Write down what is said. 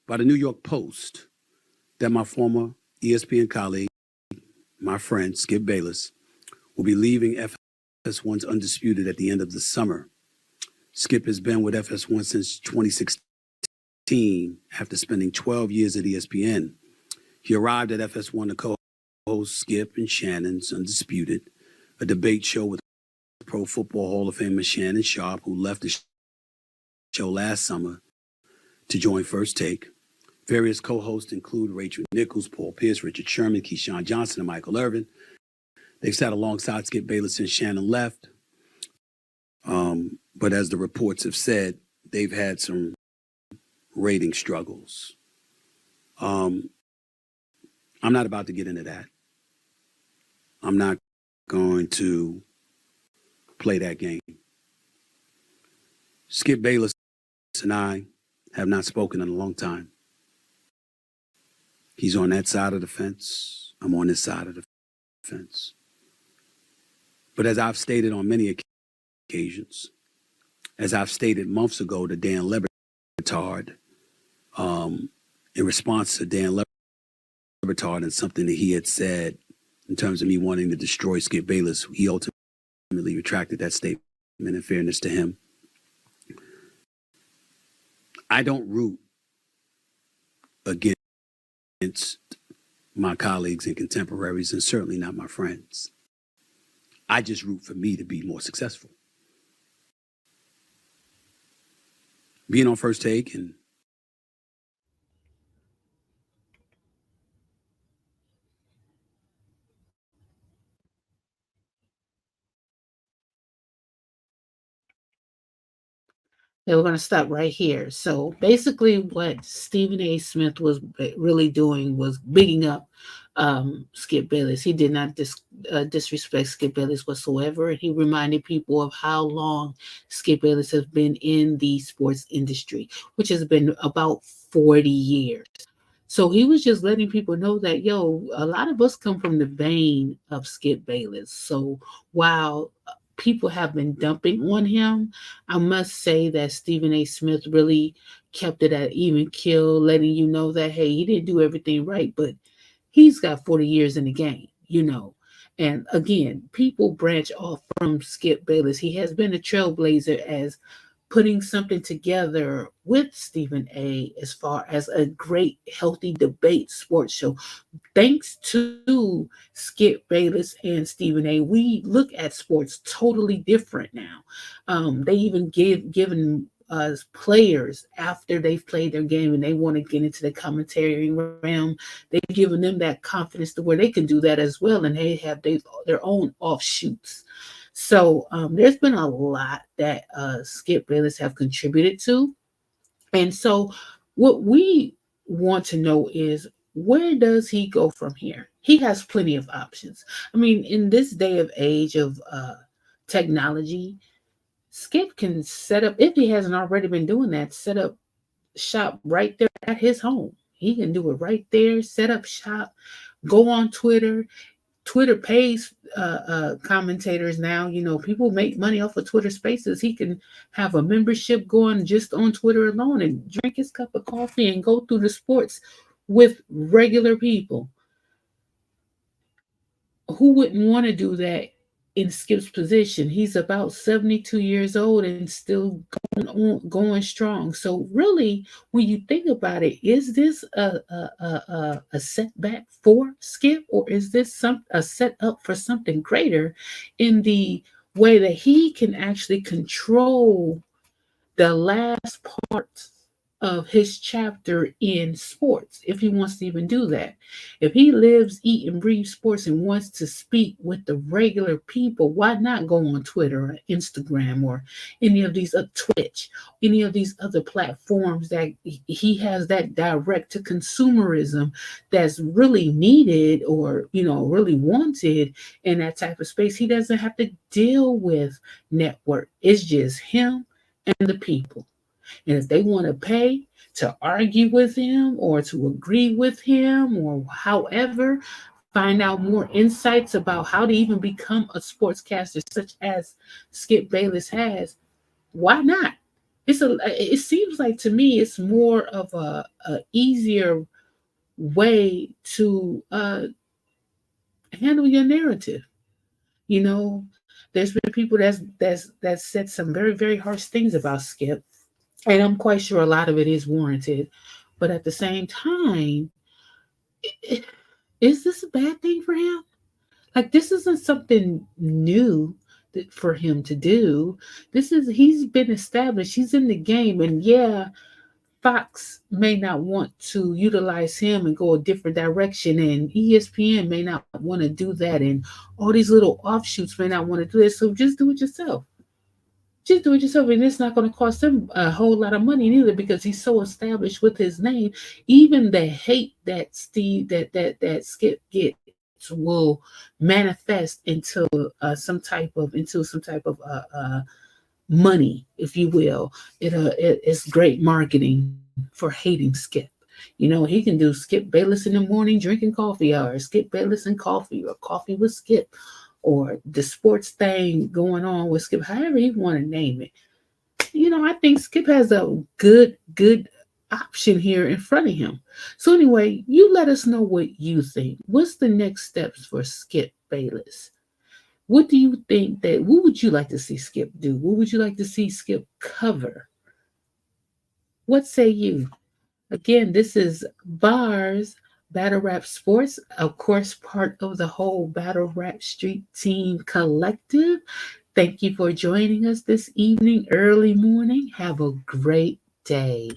by the New York Post that my former ESPN colleague, my friend Skip Bayless, will be leaving FS1's Undisputed at the end of the summer. Skip has been with FS1 since 2016 after spending 12 years at ESPN. He arrived at FS1 to co-host Skip and Shannon's Undisputed, a debate show with Pro Football Hall of Famer Shannon Sharpe, who left the show last summer to join First Take. Various co-hosts include Rachel Nichols, Paul Pierce, Richard Sherman, Keyshawn Johnson, and Michael Irvin. They've sat alongside Skip Bayless since Shannon left. But as the reports have said, they've had some rating struggles. I'm not about to get into that. I'm not going to play that game. Skip Bayless and I have not spoken in a long time. He's on that side of the fence. I'm on this side of the fence. But as I've stated on many occasions, as I've stated months ago to Dan Le Batard, in response to Dan Le Batard and something that he had said in terms of me wanting to destroy Skip Bayless, he ultimately retracted that statement in fairness to him. I don't root against my colleagues and contemporaries, and certainly not my friends. I just root for me to be more successful. Being on First Take and we're going to stop right here. So basically what Stephen A. Smith was really doing was bigging up Skip Bayless. He did not disrespect Skip Bayless whatsoever. And he reminded people of how long Skip Bayless has been in the sports industry, which has been about 40 years. So he was just letting people know that, a lot of us come from the vein of Skip Bayless. So while people have been dumping on him, I must say that Stephen A. Smith really kept it at even kill, letting you know that, hey, he didn't do everything right, but he's got 40 years in the game, And again, people branch off from Skip Bayless. He has been a trailblazer as putting something together with Stephen A. as far as a great, healthy debate sports show. Thanks to Skip Bayless and Stephen A., we look at sports totally different now. They even given us players after they've played their game and they want to get into the commentary realm. They've given them that confidence to where they can do that as well, and they have their own offshoots. So there's been a lot that Skip Bayless have contributed to. And so what we want to know is, where does he go from here? He has plenty of options. I mean, in this day of age of technology, Skip can set up, if he hasn't already been doing that, set up shop right there at his home. He can do it right there, set up shop, go on Twitter. Twitter pays commentators now. People make money off of Twitter Spaces. He can have a membership going just on Twitter alone and drink his cup of coffee and go through the sports with regular people. Who wouldn't want to do that in Skip's position? He's about 72 years old and still going strong. So really, when you think about it, is this a setback for Skip, or is this a setup for something greater in the way that he can actually control the last part of his chapter in sports, if he wants to even do that? If he lives, eat, and breathe sports and wants to speak with the regular people, why not go on Twitter or Instagram or any of these Twitch, any of these other platforms that he has that direct to consumerism that's really needed or really wanted in that type of space? He doesn't have to deal with network. It's just him and the people. And if they want to pay to argue with him or to agree with him or however, find out more insights about how to even become a sportscaster such as Skip Bayless has, why not? it seems like to me it's more of a easier way to handle your narrative. You know, there's been people that's said some very very harsh things about Skip, and I'm quite sure a lot of it is warranted. But at the same time, is this a bad thing for him? Like this isn't something new for him to do. This is he's been established. He's in the game, and yeah, Fox may not want to utilize him and go a different direction, and ESPN may not want to do that, and all these little offshoots may not want to do this. So just do it yourself. Just do it yourself, and it's not going to cost him a whole lot of money neither because he's so established with his name. Even the hate that Skip gets will manifest into some type of money, if you will. It's great marketing for hating Skip. You know, he can do Skip Bayless in the morning drinking coffee, or Skip Bayless and coffee, or coffee with Skip, or the sports thing going on with Skip, however you want to name it. You know, I think Skip has a good option here in front of him. So anyway, you let us know what you think. What's the next steps for Skip Bayless? What do you think that what would you like to see Skip do? What would you like to see Skip cover? What say you? Again, this is Bars Battle Rap Sports, of course, part of the whole Battle Rap Street Team Collective. Thank you for joining us this evening, early morning. Have a great day.